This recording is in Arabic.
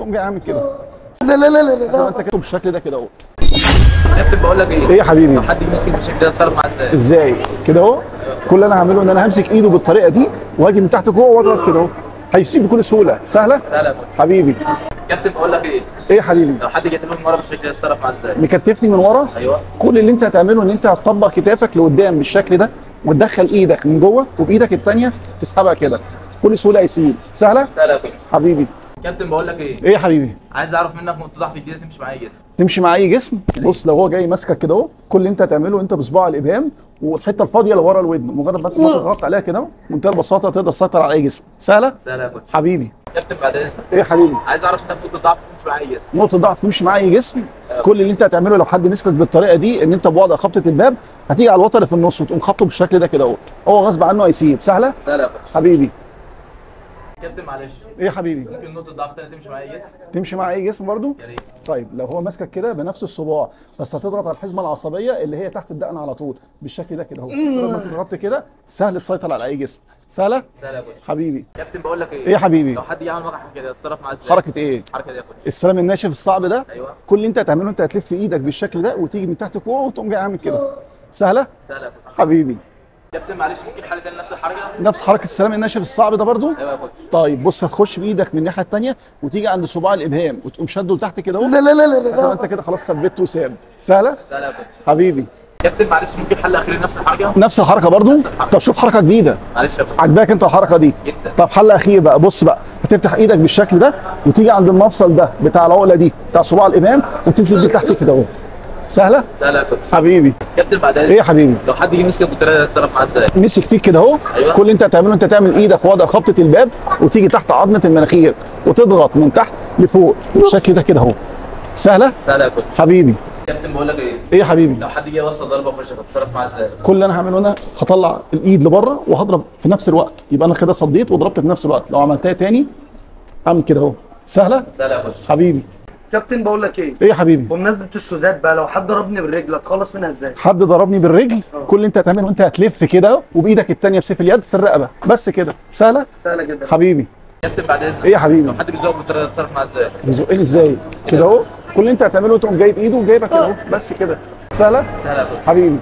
وتقوم جاي عامل كده. لا لا لا لا لا انت كده بالشكل ده كده اهو. كابتن بقول لك ايه؟ ايه يا حبيبي؟ لو حد بيمسك بالشكل ده اتصرف معاه ازاي؟ ازاي كده اهو؟ كل اللي انا هعمله ان انا همسك ايده بالطريقه دي واجي من تحت جوه واضغط كده اهو، هيسيب بكل سهوله. سهله؟ سهله يا كوتش. حبيبي. كابتن بقول لك ايه؟ ايه يا حبيبي؟ لو حد جه من ورا بالشكل ده اتصرف معاه ازاي؟ مكتفني من ورا؟ ايوه. كل اللي انت هتعمله ان انت هتطبق كتافك لقدام بالشكل ده وتدخل ايدك من جوه وبايدك الثانيه تسحبها كده، بكل سهوله هيسيب. سهله؟ سهله يا كوتش. حبيبي. كابتن بقول لك ايه؟ ايه يا حبيبي؟ عايز اعرف منك نقطه ضعف الجديده تمشي مع اي جسم. تمشي مع اي جسم. بص لو هو جاي ماسكك كده اهو، كل اللي انت هتعمله انت بصباع الابهام والحته الفاضيه اللي ورا الودن، مجرد بس ما تضغط عليها كده اهو بمنتهى البساطه تقدر تسيطر على اي جسم. سهله؟ سهله يا كوتش. حبيبي. كابتن بعد اذنك. ايه يا حبيبي؟ عايز اعرف منك نقطه ضعف تمشي مع اي جسم. نقطه ضعف تمشي مع اي جسم. كل اللي انت هتعمله لو حد مسكك بالطريقه دي ان انت بوضع خبطه الباب هتيجي على الوتر اللي في النص وتقوم خبطه بالشكل ده كده اهو، هو غصب عنه هيسيب. سهله؟ سهله يا كوتش. حبيبي. كابتن معلش. ايه يا حبيبي؟ ممكن نقطه ضعف تانيه تمشي مع اي جسم؟ تمشي مع اي جسم برضو؟ يا ريت. طيب لو هو ماسكك كده بنفس الصباع بس هتضغط على الحزمه العصبيه اللي هي تحت الدقن على طول بالشكل ده كده اهو، لما تضغط كده سهل تسيطر على اي جسم. سهله؟ سهله يا كوتش. حبيبي. كابتن بقول لك ايه؟ ايه يا حبيبي؟ لو حد يعمل مقطع كده اتصرف معاه ازاي؟ حركه ايه؟ الحركه دي يا كوتش. السلام الناشف الصعب ده. ايوه. كل اللي انت هتعمله انت هتلف ايدك بالشكل ده وتيجي من تحت فوق وتقوم جاي عامل كده. سهله؟ سهله يا كوتش. حبيبي. كابتن معلش ممكن حاله تاني نفس الحركه؟ نفس حركه السلام الناشف الصعب ده برضو؟ ايوه يا كوتش. طيب بص هتخش بايدك من الناحيه الثانيه وتيجي عند صباع الابهام وتقوم شده لتحت كده اهو. لا لا لا لا هتبقى انت كده خلاص ثبت وساب. سهله؟ سهله يا كوتش. حبيبي. كابتن معلش ممكن حل اخير نفس الحركه؟ نفس الحركه برضو؟ الحركة. طب شوف حركه جديده معلش يا كوتش. عجباك انت الحركه دي؟ جدا. طب حل اخير بقى. بص بقى هتفتح ايدك بالشكل ده وتيجي عند المفصل ده بتاع العقله دي بتاع صباع الامام وتنزل بيه تحت كده اهو. سهله؟ سهله يا كوتش. حبيبي. كابتن بعد ايه اذنك. يا حبيبي؟ لو حد جه مسكك بالطريقه دي اتصرف معاه ازاي؟ مسك فيك كده اهو. أيوة. كل اللي انت هتعمله انت تعمل ايدك في وضع خبطه الباب وتيجي تحت عظمه المناخير وتضغط من تحت لفوق بالشكل ده كده اهو. سهله؟ سهله يا كوتش. حبيبي. كابتن بقول لك ايه؟ ايه يا حبيبي؟ لو حد جه وصل ضربه في وشك هتتصرف معاه ازاي؟ كل اللي انا هعمله انا هطلع الايد لبره وهضرب في نفس الوقت، يبقى انا كده صديت وضربت في نفس الوقت. لو عملتها تاني اعمل كده اهو. سهله؟ سهله يا كوتش. حبيبي. كابتن بقول لك ايه؟ ايه يا حبيبي؟ بمناسبه الشوزات بقى، لو حد ضربني بالرجل اتخلص منها ازاي؟ حد ضربني بالرجل كل اللي انت هتعمله انت هتلف كده وبايدك الثانيه بسيف اليد في الرقبه بس كده. سهله؟ سهله جدا. حبيبي. كابتن بعد اذنك. ايه يا حبيبي؟ لو حد بيزوق بالطريقه دي اتصرف معاه ازاي؟ بيزقني ازاي؟ كده اهو. كل اللي انت هتعمله تقوم جايب ايده وجايبك كده اهو بس كده. سهله؟ سهله يا كوتش. حبيبي.